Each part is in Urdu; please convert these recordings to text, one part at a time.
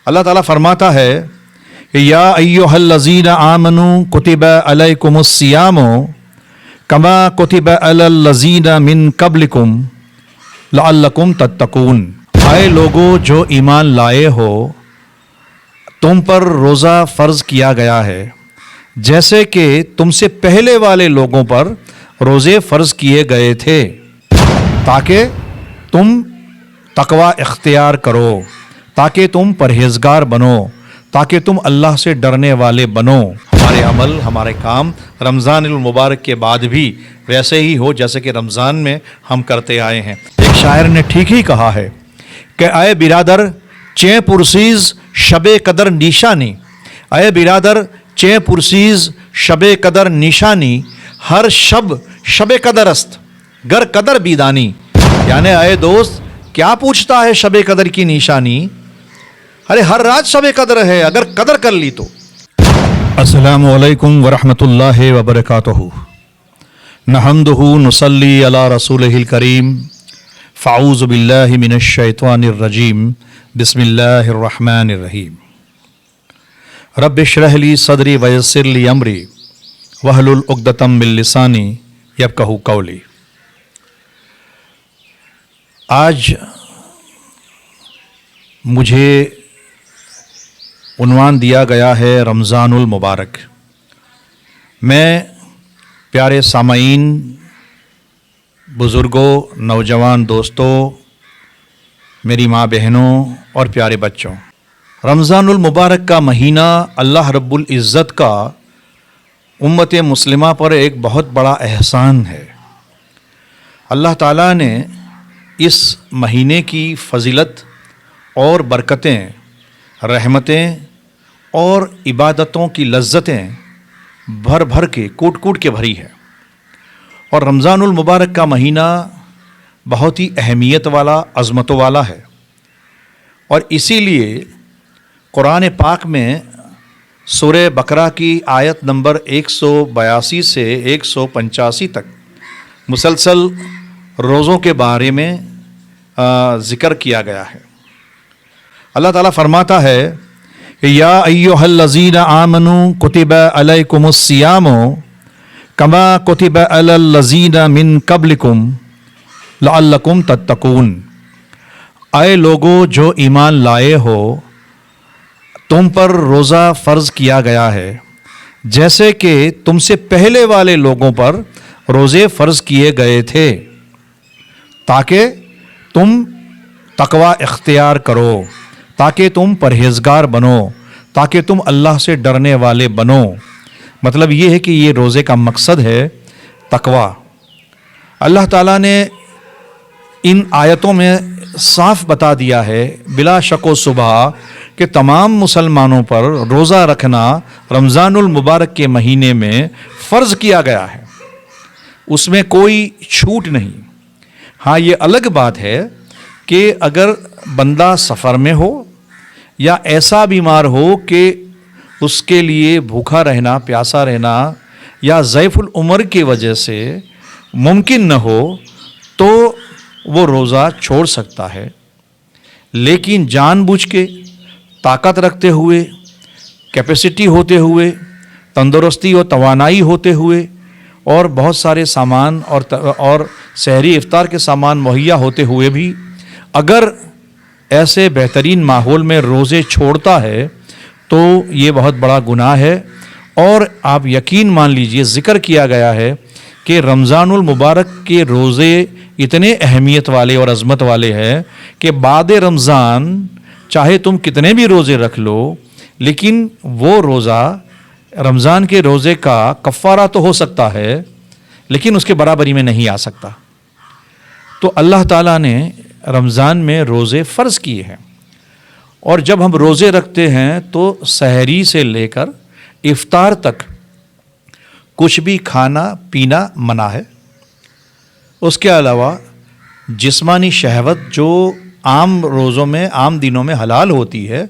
اللہ تعالیٰ فرماتا ہے کہ یا ایھا الذین آمنوا کتب علیکم الصیام کما کتب علی الذین من قبلکم لعلکم تتقون۔ اے لوگو جو ایمان لائے ہو، تم پر روزہ فرض کیا گیا ہے جیسے کہ تم سے پہلے والے لوگوں پر روزے فرض کیے گئے تھے، تاکہ تم تقوی اختیار کرو، تاکہ تم پرہیزگار بنو، تاکہ تم اللہ سے ڈرنے والے بنو۔ ہمارے عمل، ہمارے کام رمضان المبارک کے بعد بھی ویسے ہی ہو جیسے کہ رمضان میں ہم کرتے آئے ہیں۔ ایک شاعر نے ٹھیک ہی کہا ہے کہ اے برادر چیں پرسیز شب قدر نیشانی، اے برادر چیں پرسیز شب قدر نیشانی، ہر شب قدر است گر قدر بیدانی۔ یعنی اے دوست کیا پوچھتا ہے شب قدر کی نشانی؟ ارے ہر رات شب قدر ہے، اگر قدر کر لی تو۔ السلام علیکم ورحمۃ اللہ وبرکاتہ۔ نحمدہ نصلی علی رسولہ الکریم، فاعوذ باللہ من الشیطان الرجیم، بسم اللہ الرحمن الرحیم۔ رب اشرح لی صدری ویسر لی امری واحلل عقدۃ من لسانی یفقہوا قولی۔ آج مجھے عنوان دیا گیا ہے رمضان المبارک۔ میں پیارے سامعین، بزرگوں، نوجوان دوستوں، میری ماں بہنوں اور پیارے بچوں، رمضان المبارک کا مہینہ اللہ رب العزت کا امت مسلمہ پر ایک بہت بڑا احسان ہے۔ اللہ تعالیٰ نے اس مہینے کی فضیلت اور برکتیں، رحمتیں اور عبادتوں کی لذتیں بھر بھر کے کوٹ کوٹ کے بھری ہے۔ اور رمضان المبارک کا مہینہ بہت ہی اہمیت والا، عظمتوں والا ہے، اور اسی لیے قرآن پاک میں سورہ بقرہ کی آیت نمبر 182 سے 185 تک مسلسل روزوں کے بارے میں ذکر کیا گیا ہے۔ اللہ تعالیٰ فرماتا ہے کہ یا ایھا الذین آمنوا کتب علیکم الصیام کما کتب علی الذین من قبلکم لعلکم تتقون۔ اے لوگو جو ایمان لائے ہو، تم پر روزہ فرض کیا گیا ہے جیسے کہ تم سے پہلے والے لوگوں پر روزے فرض کیے گئے تھے، تاکہ تم تقوی اختیار کرو، تاکہ تم پرہیزگار بنو، تاکہ تم اللہ سے ڈرنے والے بنو۔ مطلب یہ ہے کہ یہ روزے کا مقصد ہے تقوی۔ اللہ تعالیٰ نے ان آیتوں میں صاف بتا دیا ہے بلا شک و شبہ کہ تمام مسلمانوں پر روزہ رکھنا رمضان المبارک کے مہینے میں فرض کیا گیا ہے، اس میں کوئی چھوٹ نہیں۔ ہاں یہ الگ بات ہے کہ اگر بندہ سفر میں ہو یا ایسا بیمار ہو کہ اس کے لیے بھوکا رہنا، پیاسا رہنا یا ضعیف العمر کی وجہ سے ممکن نہ ہو تو وہ روزہ چھوڑ سکتا ہے، لیکن جان بوجھ کے، طاقت رکھتے ہوئے، کیپیسٹی ہوتے ہوئے، تندرستی اور توانائی ہوتے ہوئے اور بہت سارے سامان اور سحری افطار کے سامان مہیا ہوتے ہوئے بھی اگر ایسے بہترین ماحول میں روزے چھوڑتا ہے تو یہ بہت بڑا گناہ ہے۔ اور آپ یقین مان لیجئے، ذکر کیا گیا ہے کہ رمضان المبارک کے روزے اتنے اہمیت والے اور عظمت والے ہیں کہ بعد رمضان چاہے تم کتنے بھی روزے رکھ لو، لیکن وہ روزہ رمضان کے روزے کا کفارہ تو ہو سکتا ہے لیکن اس کے برابری میں نہیں آ سکتا۔ تو اللہ تعالیٰ نے رمضان میں روزے فرض کیے ہیں، اور جب ہم روزے رکھتے ہیں تو سحری سے لے کر افطار تک کچھ بھی کھانا پینا منع ہے۔ اس کے علاوہ جسمانی شہوت جو عام روزوں میں، عام دنوں میں حلال ہوتی ہے،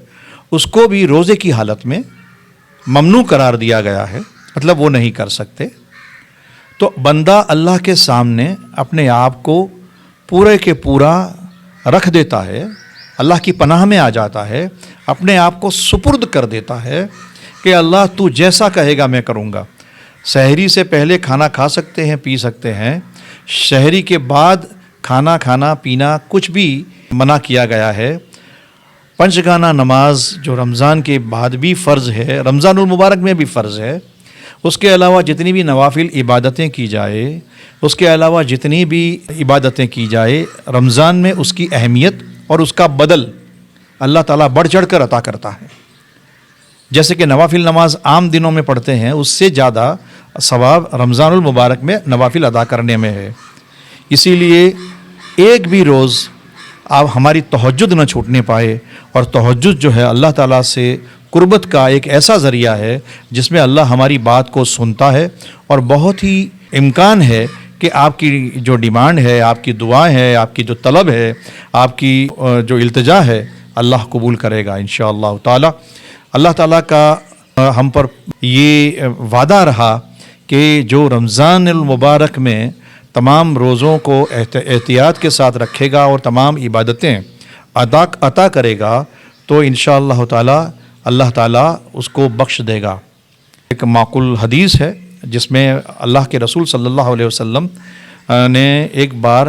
اس کو بھی روزے کی حالت میں ممنوع قرار دیا گیا ہے، مطلب وہ نہیں کر سکتے۔ تو بندہ اللہ کے سامنے اپنے آپ کو پورے کے پورا رکھ دیتا ہے، اللہ کی پناہ میں آ جاتا ہے، اپنے آپ کو سپرد کر دیتا ہے کہ اللہ تو جیسا کہے گا میں کروں گا۔ سحری سے پہلے کھانا کھا سکتے ہیں، پی سکتے ہیں، سحری کے بعد کھانا پینا کچھ بھی منع کیا گیا ہے۔ پنچگانہ نماز جو رمضان کے بعد بھی فرض ہے، رمضان المبارک میں بھی فرض ہے، اس کے علاوہ جتنی بھی نوافل عبادتیں کی جائے، اس کے علاوہ جتنی بھی عبادتیں کی جائے، رمضان میں اس کی اہمیت اور اس کا بدل اللہ تعالیٰ بڑھ چڑھ کر عطا کرتا ہے۔ جیسے کہ نوافل نماز عام دنوں میں پڑھتے ہیں، اس سے زیادہ ثواب رمضان المبارک میں نوافل ادا کرنے میں ہے۔ اسی لیے ایک بھی روز آپ ہماری تہجد نہ چھوٹنے پائے، اور تہجد جو ہے اللہ تعالیٰ سے قربت کا ایک ایسا ذریعہ ہے جس میں اللہ ہماری بات کو سنتا ہے، اور بہت ہی امکان ہے کہ آپ کی جو ڈیمانڈ ہے، آپ کی دعائیں ہے، آپ کی جو طلب ہے، آپ کی جو التجا ہے، اللہ قبول کرے گا انشاءاللہ تعالی۔ اللہ تعالیٰ کا ہم پر یہ وعدہ رہا کہ جو رمضان المبارک میں تمام روزوں کو احتیاط کے ساتھ رکھے گا اور تمام عبادتیں عطا کرے گا تو انشاءاللہ تعالی اللہ تعالیٰ اس کو بخش دے گا۔ ایک معقول حدیث ہے جس میں اللہ کے رسول صلی اللہ علیہ وسلم نے ایک بار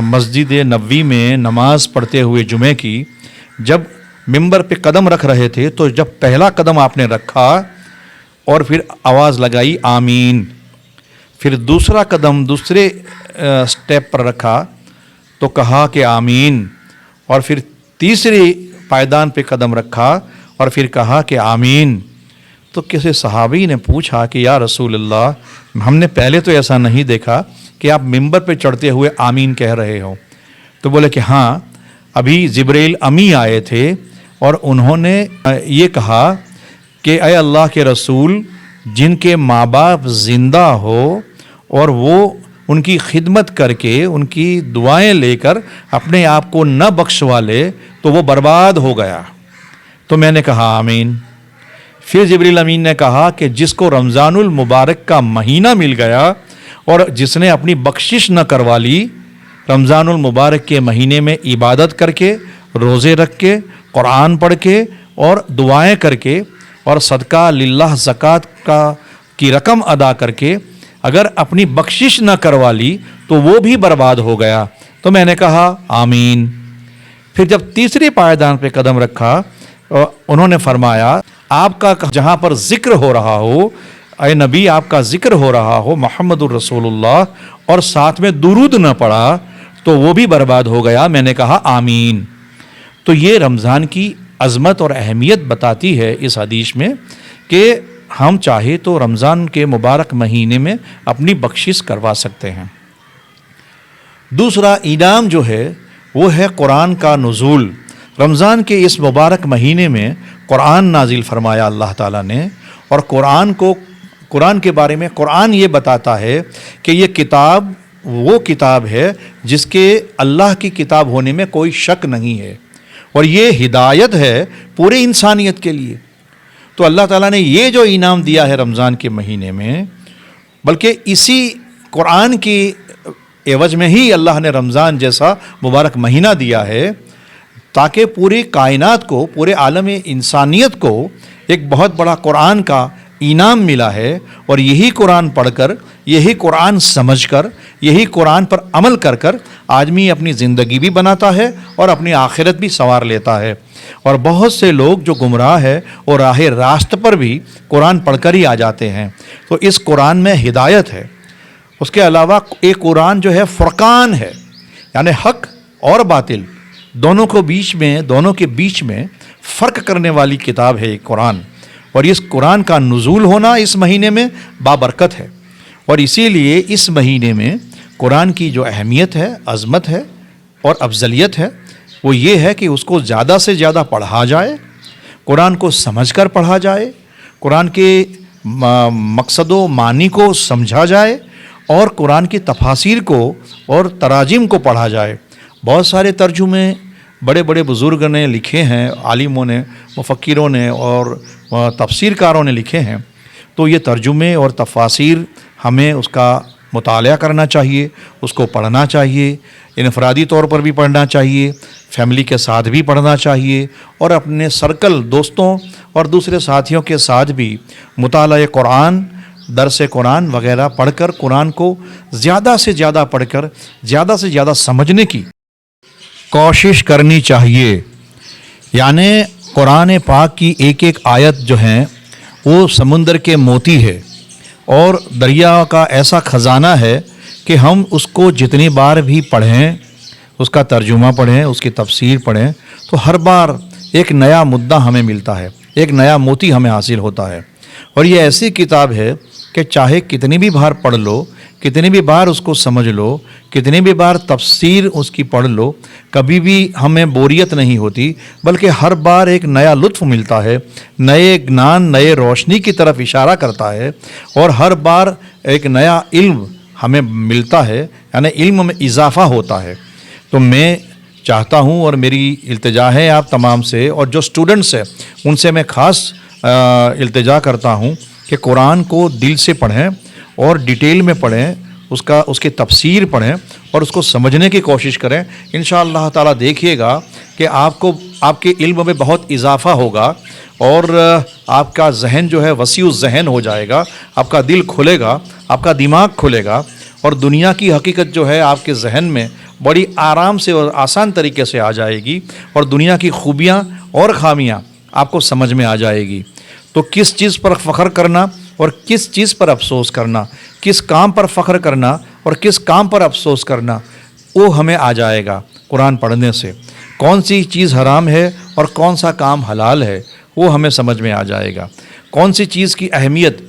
مسجد نبوی میں نماز پڑھتے ہوئے جمعے کی، جب ممبر پہ قدم رکھ رہے تھے تو جب پہلا قدم آپ نے رکھا اور پھر آواز لگائی آمین، پھر دوسرا قدم دوسرے سٹیپ پر رکھا تو کہا کہ آمین، اور پھر تیسرے پائدان پہ قدم رکھا اور پھر کہا کہ آمین۔ تو کسی صحابی نے پوچھا کہ یا رسول اللہ، ہم نے پہلے تو ایسا نہیں دیکھا کہ آپ ممبر پہ چڑھتے ہوئے آمین کہہ رہے ہو۔ تو بولے کہ ہاں، ابھی جبرائیل امی آئے تھے اور انہوں نے یہ کہا کہ اے اللہ کے رسول، جن کے ماں باپ زندہ ہو اور وہ ان کی خدمت کر کے ان کی دعائیں لے کر اپنے آپ کو نہ بخشوا لے تو وہ برباد ہو گیا۔ تو میں نے کہا آمین۔ پھر جبریل امین نے کہا کہ جس کو رمضان المبارک کا مہینہ مل گیا اور جس نے اپنی بخشش نہ کروا لی، رمضان المبارک کے مہینے میں عبادت کر کے، روزے رکھ کے، قرآن پڑھ کے اور دعائیں کر کے اور صدقہ للہ زکوٰۃ کی رقم ادا کر کے اگر اپنی بخشش نہ کروا لی تو وہ بھی برباد ہو گیا۔ تو میں نے کہا آمین۔ پھر جب تیسرے پائیدان پہ قدم رکھا، انہوں نے فرمایا آپ کا جہاں پر ذکر ہو رہا ہو، اے نبی آپ کا ذکر ہو رہا ہو محمد الرسول اللہ، اور ساتھ میں درود نہ پڑھا تو وہ بھی برباد ہو گیا۔ میں نے کہا آمین۔ تو یہ رمضان کی عظمت اور اہمیت بتاتی ہے اس حدیث میں کہ ہم چاہے تو رمضان کے مبارک مہینے میں اپنی بخشش کروا سکتے ہیں۔ دوسرا انعام جو ہے وہ ہے قرآن کا نزول۔ رمضان کے اس مبارک مہینے میں قرآن نازل فرمایا اللہ تعالیٰ نے، اور قرآن کے بارے میں قرآن یہ بتاتا ہے کہ یہ کتاب وہ کتاب ہے جس کے اللہ کی کتاب ہونے میں کوئی شک نہیں ہے، اور یہ ہدایت ہے پورے انسانیت کے لیے۔ تو اللہ تعالیٰ نے یہ جو انعام دیا ہے رمضان کے مہینے میں، بلکہ اسی قرآن کی عوض میں ہی اللہ نے رمضان جیسا مبارک مہینہ دیا ہے تاکہ پوری کائنات کو، پورے عالم انسانیت کو ایک بہت بڑا قرآن کا انعام ملا ہے، اور یہی قرآن پڑھ کر، یہی قرآن سمجھ کر، یہی قرآن پر عمل کر کر آدمی اپنی زندگی بھی بناتا ہے اور اپنی آخرت بھی سنوار لیتا ہے۔ اور بہت سے لوگ جو گمراہ ہے اور راہ راست پر بھی قرآن پڑھ کر ہی آ جاتے ہیں۔ تو اس قرآن میں ہدایت ہے۔ اس کے علاوہ ایک قرآن جو ہے فرقان ہے، یعنی حق اور باطل دونوں کے بیچ میں فرق کرنے والی کتاب ہے یہ قرآن۔ اور اس قرآن کا نزول ہونا اس مہینے میں بابرکت ہے، اور اسی لیے اس مہینے میں قرآن کی جو اہمیت ہے، عظمت ہے اور افضلیت ہے، وہ یہ ہے کہ اس کو زیادہ سے زیادہ پڑھا جائے، قرآن کو سمجھ کر پڑھا جائے، قرآن کے مقصد و معنی کو سمجھا جائے، اور قرآن کی تفاسیر کو اور تراجم کو پڑھا جائے۔ بہت سارے ترجمے بڑے بڑے بزرگوں نے لکھے ہیں، عالموں نے، مفکروں نے اور تفسیر کاروں نے لکھے ہیں۔ تو یہ ترجمے اور تفاسیر ہمیں اس کا مطالعہ کرنا چاہیے، اس کو پڑھنا چاہیے، انفرادی طور پر بھی پڑھنا چاہیے، فیملی کے ساتھ بھی پڑھنا چاہیے، اور اپنے سرکل دوستوں اور دوسرے ساتھیوں کے ساتھ بھی مطالعہ قرآن، درس قرآن وغیرہ پڑھ کر قرآن کو زیادہ سے زیادہ پڑھ کر زیادہ سے زیادہ سمجھنے کی کوشش کرنی چاہیے۔ یعنی قرآن پاک کی ایک ایک آیت جو ہیں وہ سمندر کے موتی ہے اور دریا کا ایسا خزانہ ہے کہ ہم اس کو جتنی بار بھی پڑھیں، اس کا ترجمہ پڑھیں، اس کی تفسیر پڑھیں، تو ہر بار ایک نیا مدعا ہمیں ملتا ہے، ایک نیا موتی ہمیں حاصل ہوتا ہے۔ اور یہ ایسی کتاب ہے کہ چاہے کتنی بھی بار پڑھ لو، کتنی بھی بار اس کو سمجھ لو، کتنی بھی بار تفسیر اس کی پڑھ لو، کبھی بھی ہمیں بوریت نہیں ہوتی، بلکہ ہر بار ایک نیا لطف ملتا ہے، نئے گنان، نئے روشنی کی طرف اشارہ کرتا ہے، اور ہر بار ایک نیا علم ہمیں ملتا ہے، یعنی علم میں اضافہ ہوتا ہے۔ تو میں چاہتا ہوں اور میری التجا ہے آپ تمام سے، اور جو اسٹوڈنٹس ہیں ان سے میں خاص التجا کرتا ہوں کہ قرآن کو دل سے پڑھیں اور ڈیٹیل میں پڑھیں، اس کی تفسیر پڑھیں اور اس کو سمجھنے کی کوشش کریں۔ انشاءاللہ تعالیٰ دیکھیے گا کہ آپ کے علم میں بہت اضافہ ہوگا، اور آپ کا ذہن جو ہے وسیع الذہن ہو جائے گا، آپ کا دل کھلے گا، آپ کا دماغ کھلے گا، اور دنیا کی حقیقت جو ہے آپ کے ذہن میں بڑی آرام سے اور آسان طریقے سے آ جائے گی، اور دنیا کی خوبیاں اور خامیاں آپ کو سمجھ میں آ جائے گی۔ تو کس چیز پر فخر کرنا اور کس چیز پر افسوس کرنا، کس کام پر فخر کرنا اور کس کام پر افسوس کرنا، وہ ہمیں آ جائے گا قرآن پڑھنے سے۔ کون سی چیز حرام ہے اور کون سا کام حلال ہے، وہ ہمیں سمجھ میں آ جائے گا۔ کون سی چیز کی اہمیت،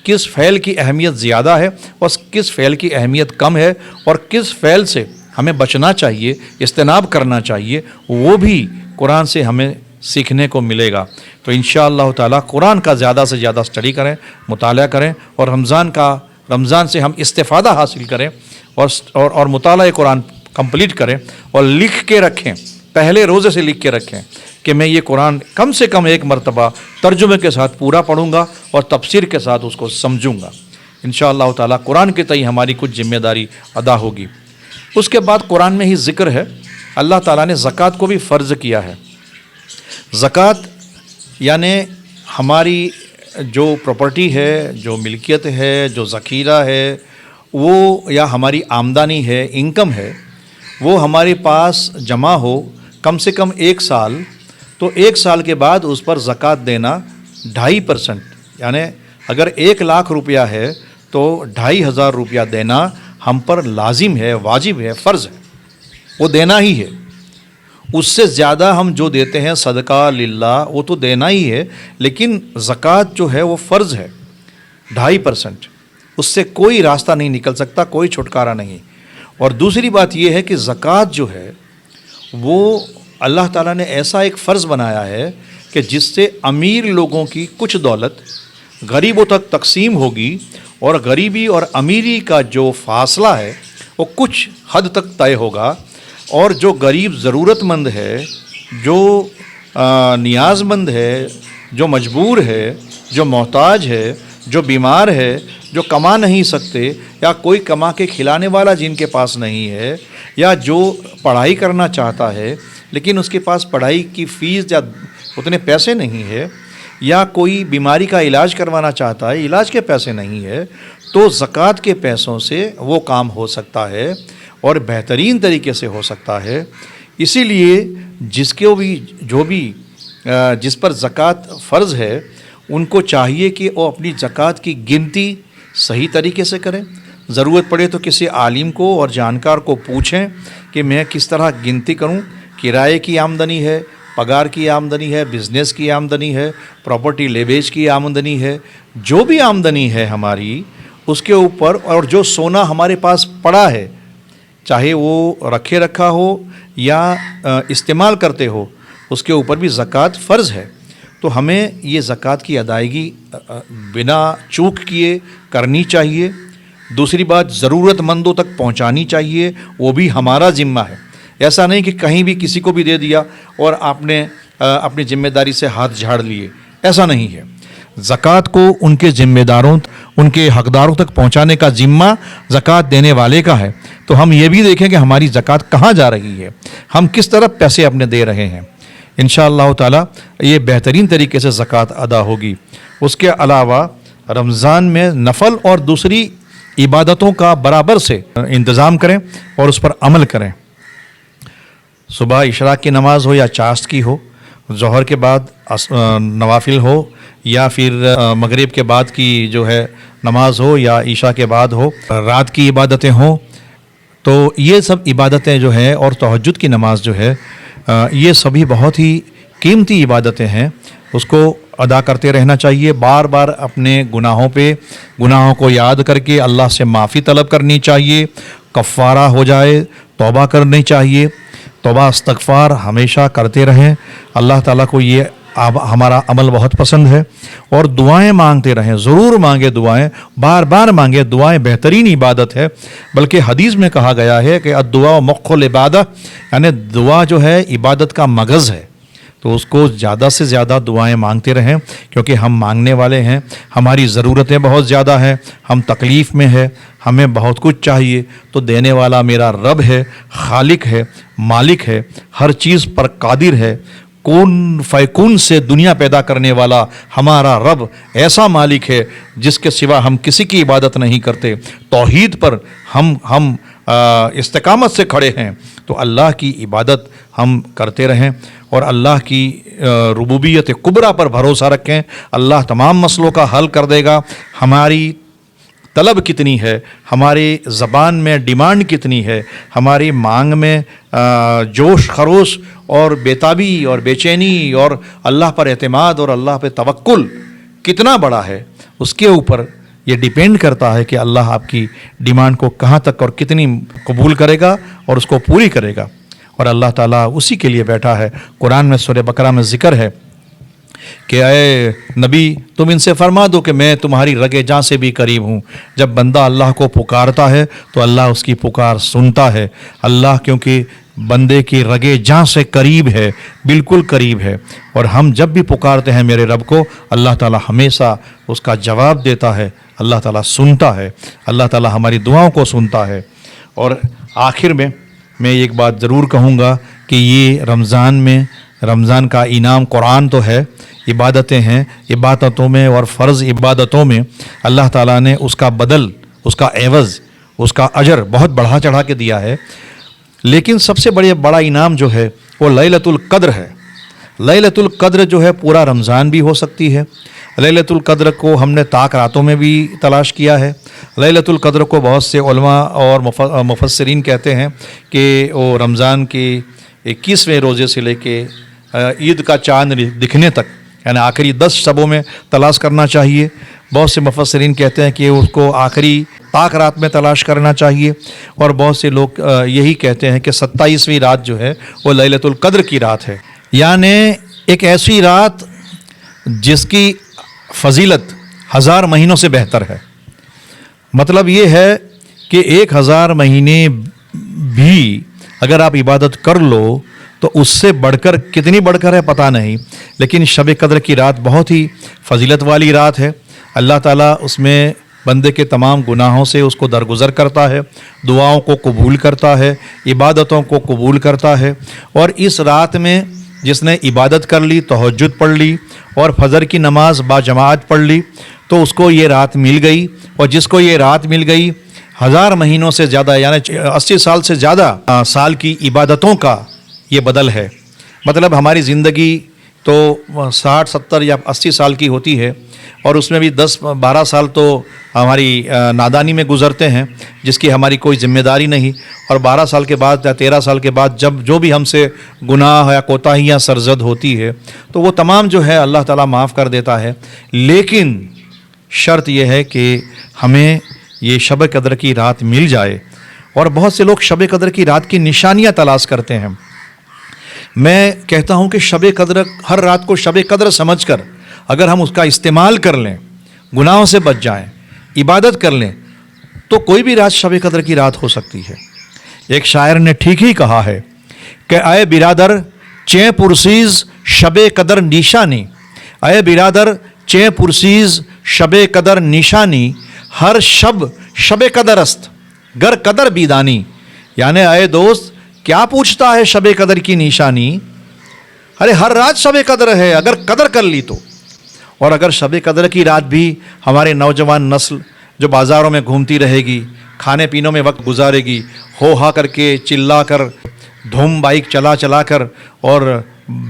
کس فعل کی اہمیت زیادہ ہے اور کس فعل کی اہمیت کم ہے، اور کس فعل سے ہمیں بچنا چاہیے، اجتناب کرنا چاہیے، وہ بھی قرآن سے ہمیں سیکھنے کو ملے گا۔ تو انشاءاللہ تعالیٰ قرآن کا زیادہ سے زیادہ اسٹڈی کریں، مطالعہ کریں، اور رمضان سے ہم استفادہ حاصل کریں، اور مطالعہ قرآن کمپلیٹ کریں اور لکھ کے رکھیں، پہلے روزے سے لکھ کے رکھیں کہ میں یہ قرآن کم سے کم ایک مرتبہ ترجمے کے ساتھ پورا پڑھوں گا اور تفسیر کے ساتھ اس کو سمجھوں گا۔ انشاءاللہ تعالیٰ قرآن کے تئیں ہماری کچھ ذمہ داری ادا ہوگی۔ اس کے بعد قرآن میں ہی ذکر ہے، اللہ تعالیٰ نے زکوٰۃ کو بھی فرض کیا ہے۔ زکوٰۃ یعنی ہماری جو پراپرٹی ہے، جو ملکیت ہے، جو ذخیرہ ہے، وہ یا ہماری آمدنی ہے، انکم ہے، وہ ہمارے پاس جمع ہو کم سے کم 1 سال، تو 1 سال کے بعد اس پر زکوٰۃ دینا 2.5%، یعنی اگر 1 لاکھ روپیہ ہے تو 2,500 روپیہ دینا ہم پر لازم ہے، واجب ہے، فرض ہے، وہ دینا ہی ہے۔ اس سے زیادہ ہم جو دیتے ہیں صدقہ للہ وہ تو دینا ہی ہے، لیکن زکوٰۃ جو ہے وہ فرض ہے 2.5%، اس سے کوئی راستہ نہیں نکل سکتا، کوئی چھٹکارا نہیں۔ اور دوسری بات یہ ہے کہ زکوٰۃ جو ہے وہ اللہ تعالیٰ نے ایسا ایک فرض بنایا ہے کہ جس سے امیر لوگوں کی کچھ دولت غریبوں تک تقسیم ہوگی، اور غریبی اور امیری کا جو فاصلہ ہے وہ کچھ حد تک طے ہوگا، اور جو غریب ضرورت مند ہے، جو نیاز مند ہے، جو مجبور ہے، جو محتاج ہے، جو بیمار ہے، جو کما نہیں سکتے، یا کوئی کما کے کھلانے والا جن کے پاس نہیں ہے، یا جو پڑھائی کرنا چاہتا ہے لیکن اس کے پاس پڑھائی کی فیس یا اتنے پیسے نہیں ہے، یا کوئی بیماری کا علاج کروانا چاہتا ہے، علاج کے پیسے نہیں ہے، تو زکوٰۃ کے پیسوں سے وہ کام ہو سکتا ہے اور بہترین طریقے سے ہو سکتا ہے۔ اسی لیے جس پر زکوٰۃ فرض ہے ان کو چاہیے کہ وہ اپنی زکوٰۃ کی گنتی صحیح طریقے سے کریں، ضرورت پڑے تو کسی عالم کو اور جانکار کو پوچھیں کہ میں کس طرح گنتی کروں، کرائے کی آمدنی ہے، پگار کی آمدنی ہے، بزنس کی آمدنی ہے، پراپرٹی لیویج کی آمدنی ہے، جو بھی آمدنی ہے ہماری اس کے اوپر، اور جو سونا ہمارے پاس پڑا ہے چاہے وہ رکھے رکھا ہو یا استعمال کرتے ہو، اس کے اوپر بھی زکوٰۃ فرض ہے۔ تو ہمیں یہ زکوٰۃ کی ادائیگی بنا چوک کیے کرنی چاہیے۔ دوسری بات، ضرورت مندوں تک پہنچانی چاہیے، وہ بھی ہمارا ذمہ ہے۔ ایسا نہیں کہ کہیں بھی کسی کو بھی دے دیا اور آپ نے اپنی ذمہ داری سے ہاتھ جھاڑ لیے، ایسا نہیں ہے۔ زکوٰۃ کو ان کے ذمہ داروں ان کے حقداروں تک پہنچانے کا ذمہ زکوٰۃ دینے والے کا ہے۔ تو ہم یہ بھی دیکھیں کہ ہماری زکوٰۃ کہاں جا رہی ہے، ہم کس طرف پیسے اپنے دے رہے ہیں۔ انشاءاللہ تعالی یہ بہترین طریقے سے زکوٰۃ ادا ہوگی۔ اس کے علاوہ رمضان میں نفل اور دوسری عبادتوں کا برابر سے انتظام کریں اور اس پر عمل کریں۔ صبح اشراق کی نماز ہو یا چاشت کی ہو، ظہر کے بعد نوافل ہو، یا پھر مغرب کے بعد کی جو ہے نماز ہو، یا عشاء کے بعد ہو، رات کی عبادتیں ہوں، تو یہ سب عبادتیں جو ہیں اور تہجد کی نماز جو ہے یہ سبھی بہت ہی قیمتی عبادتیں ہیں، اس کو ادا کرتے رہنا چاہیے۔ بار بار اپنے گناہوں کو یاد کر کے اللہ سے معافی طلب کرنی چاہیے، کفارہ ہو جائے، توبہ کرنی چاہیے، توبہ استغفار ہمیشہ کرتے رہیں۔ اللہ تعالیٰ کو یہ ہمارا عمل بہت پسند ہے، اور دعائیں مانگتے رہیں، ضرور مانگے دعائیں، بار بار مانگے دعائیں، بہترین عبادت ہے۔ بلکہ حدیث میں کہا گیا ہے کہ الدعاء مخ العبادہ، یعنی دعا جو ہے عبادت کا مغز ہے، تو اس کو زیادہ سے زیادہ دعائیں مانگتے رہیں، کیونکہ ہم مانگنے والے ہیں، ہماری ضرورتیں بہت زیادہ ہیں، ہم تکلیف میں ہیں، ہمیں بہت کچھ چاہیے، تو دینے والا میرا رب ہے، خالق ہے، مالک ہے، ہر چیز پر قادر ہے۔ کون فیکون سے دنیا پیدا کرنے والا ہمارا رب ایسا مالک ہے جس کے سوا ہم کسی کی عبادت نہیں کرتے۔ توحید پر ہم استقامت سے کھڑے ہیں، تو اللہ کی عبادت ہم کرتے رہیں، اور اللہ کی ربوبیت کبریٰ پر بھروسہ رکھیں۔ اللہ تمام مسئلوں کا حل کر دے گا۔ ہماری طلب کتنی ہے، ہماری زبان میں ڈیمانڈ کتنی ہے، ہماری مانگ میں جوش خروش اور بیتابی اور بے چینی اور اللہ پر اعتماد اور اللہ پہ توکل کتنا بڑا ہے، اس کے اوپر یہ ڈیپینڈ کرتا ہے کہ اللہ آپ کی ڈیمانڈ کو کہاں تک اور کتنی قبول کرے گا اور اس کو پوری کرے گا۔ اور اللہ تعالیٰ اسی کے لیے بیٹھا ہے۔ قرآن میں سورہ بقرہ میں ذکر ہے کہ اے نبی تم ان سے فرما دو کہ میں تمہاری رگے جاں سے بھی قریب ہوں۔ جب بندہ اللہ کو پکارتا ہے تو اللہ اس کی پکار سنتا ہے۔ اللہ کیونکہ بندے کی رگے جاں سے قریب ہے، بالکل قریب ہے، اور ہم جب بھی پکارتے ہیں میرے رب کو، اللہ تعالیٰ ہمیشہ اس کا جواب دیتا ہے، اللہ تعالیٰ سنتا ہے، اللہ تعالیٰ ہماری دعاؤں کو سنتا ہے۔ اور آخر میں ایک بات ضرور کہوں گا کہ یہ رمضان کا انعام قرآن تو ہے، عبادتیں ہیں، عبادتوں میں اور فرض عبادتوں میں اللہ تعالیٰ نے اس کا بدل، اس کا عوض، اس کا اجر بہت بڑھا چڑھا کے دیا ہے۔ لیکن سب سے بڑا انعام جو ہے وہ لیلۃ القدر ہے۔ لیلۃ القدر جو ہے پورا رمضان بھی ہو سکتی ہے۔ لیلۃ القدر کو ہم نے طاق راتوں میں بھی تلاش کیا ہے۔ لیلۃ القدر کو بہت سے علماء اور مفسرین کہتے ہیں کہ وہ رمضان کے 21ویں روزے سے لے کے عید کا چاند دکھنے تک، یعنی آخری 10 شبوں میں تلاش کرنا چاہیے۔ بہت سے مفسرین کہتے ہیں کہ اس کو آخری طاق رات میں تلاش کرنا چاہیے، اور بہت سے لوگ یہی کہتے ہیں کہ 27ویں رات جو ہے وہ لیلۃ القدر کی رات ہے، یعنی ایک ایسی رات جس کی فضیلت 1000 مہینوں سے بہتر ہے۔ مطلب یہ ہے کہ 1000 مہینے بھی اگر آپ عبادت کر لو تو اس سے بڑھ کر کتنی بڑھ کر ہے پتہ نہیں، لیکن شب قدر کی رات بہت ہی فضیلت والی رات ہے۔ اللہ تعالیٰ اس میں بندے کے تمام گناہوں سے اس کو درگزر کرتا ہے، دعاؤں کو قبول کرتا ہے، عبادتوں کو قبول کرتا ہے۔ اور اس رات میں جس نے عبادت کر لی، تہجد پڑھ لی اور فجر کی نماز با جماعت پڑھ لی، تو اس کو یہ رات مل گئی، اور جس کو یہ رات مل گئی 1000 مہینوں سے زیادہ، یعنی 80 سال سے زیادہ سال کی عبادتوں کا یہ بدل ہے۔ مطلب ہماری زندگی تو 60 70 یا 80 سال کی ہوتی ہے، اور اس میں بھی 10 12 سال تو ہماری نادانی میں گزرتے ہیں جس کی ہماری کوئی ذمہ داری نہیں، اور 12 سال کے بعد یا 13 سال کے بعد جب جو بھی ہم سے گناہ یا کوتاہیاں سرزد ہوتی ہے تو وہ تمام جو ہے اللہ تعالیٰ معاف کر دیتا ہے۔ لیکن شرط یہ ہے کہ ہمیں یہ شب قدر کی رات مل جائے، اور بہت سے لوگ شب قدر کی رات کی نشانیاں تلاش کرتے ہیں۔ میں کہتا ہوں کہ شب قدر، ہر رات کو شب قدر سمجھ کر اگر ہم اس کا استعمال کر لیں، گناہوں سے بچ جائیں، عبادت کر لیں، تو کوئی بھی رات شب قدر کی رات ہو سکتی ہے۔ ایک شاعر نے ٹھیک ہی کہا ہے کہ اے برادر چیں پرسیز شب قدر نیشانی، اے برادر چیں پرسیز شب قدر نیشانی، ہر شب قدر است گر قدر بیدانی، یعنی اے دوست کیا پوچھتا ہے شب قدر کی نشانی، ارے ہر رات شب قدر ہے اگر قدر کر لی تو۔ اور اگر شب قدر کی رات بھی ہمارے نوجوان نسل جو بازاروں میں گھومتی رہے گی، کھانے پینوں میں وقت گزارے گی، ہو ہا کر کے چلا کر دھوم بائک چلا کر اور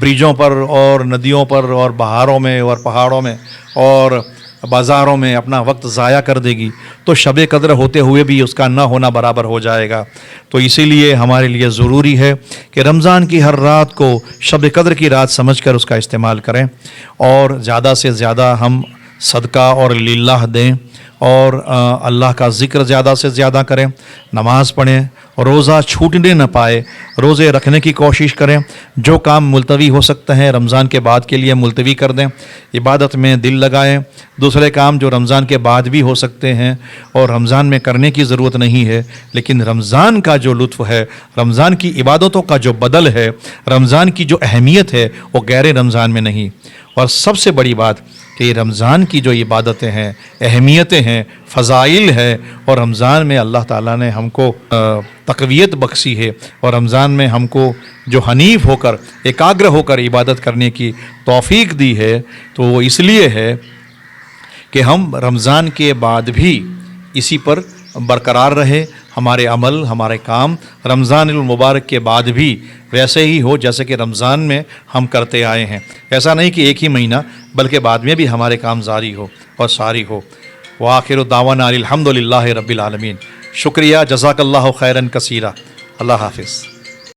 بریجوں پر اور ندیوں پر اور بہاروں میں اور پہاڑوں میں اور بازاروں میں اپنا وقت ضائع کر دے گی، تو شب قدر ہوتے ہوئے بھی اس کا نہ ہونا برابر ہو جائے گا۔ تو اسی لیے ہمارے لیے ضروری ہے کہ رمضان کی ہر رات کو شب قدر کی رات سمجھ کر اس کا استعمال کریں، اور زیادہ سے زیادہ ہم صدقہ اور للہ دیں، اور اللہ کا ذکر زیادہ سے زیادہ کریں، نماز پڑھیں، روزہ چھوٹنے نہ پائے، روزے رکھنے کی کوشش کریں، جو کام ملتوی ہو سکتے ہیں رمضان کے بعد کے لیے ملتوی کر دیں، عبادت میں دل لگائیں، دوسرے کام جو رمضان کے بعد بھی ہو سکتے ہیں اور رمضان میں کرنے کی ضرورت نہیں ہے، لیکن رمضان کا جو لطف ہے، رمضان کی عبادتوں کا جو بدل ہے، رمضان کی جو اہمیت ہے وہ غیر رمضان میں نہیں۔ اور سب سے بڑی بات کہ رمضان کی جو عبادتیں ہیں، اہمیتیں ہیں، فضائل ہے، اور رمضان میں اللہ تعالیٰ نے ہم کو تقویت بخشی ہے، اور رمضان میں ہم کو جو حنیف ہو کر ایکاگر ہو کر عبادت کرنے کی توفیق دی ہے، تو وہ اس لیے ہے کہ ہم رمضان کے بعد بھی اسی پر برقرار رہے، ہمارے عمل ہمارے کام رمضان المبارک کے بعد بھی ویسے ہی ہو جیسے کہ رمضان میں ہم کرتے آئے ہیں، ایسا نہیں کہ ایک ہی مہینہ بلکہ بعد میں بھی ہمارے کام جاری ہو اور ساری ہو۔ وآخر دعوانا الحمد للہ رب العالمین۔ شکریہ، جزاک اللہ خیرا کثیرا، اللہ حافظ۔